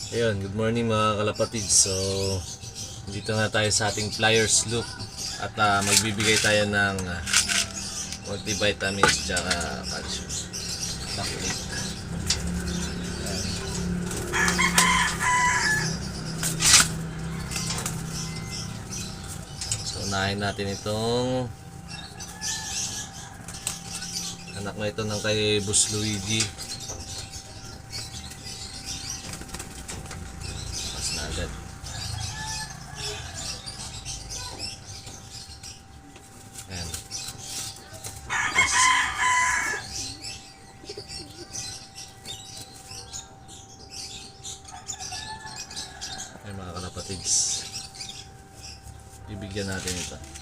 Ayun, good morning mga kalapatid. So, dito na tayo sa ating pliers loop at magbibigay tayo ng multivitamins at calcium. Backplate. So, unahin natin itong anak na ito ng kay Boss Luigi. Na agad. Ayan. Ayan mga kalapatids. Bibigyan natin ito.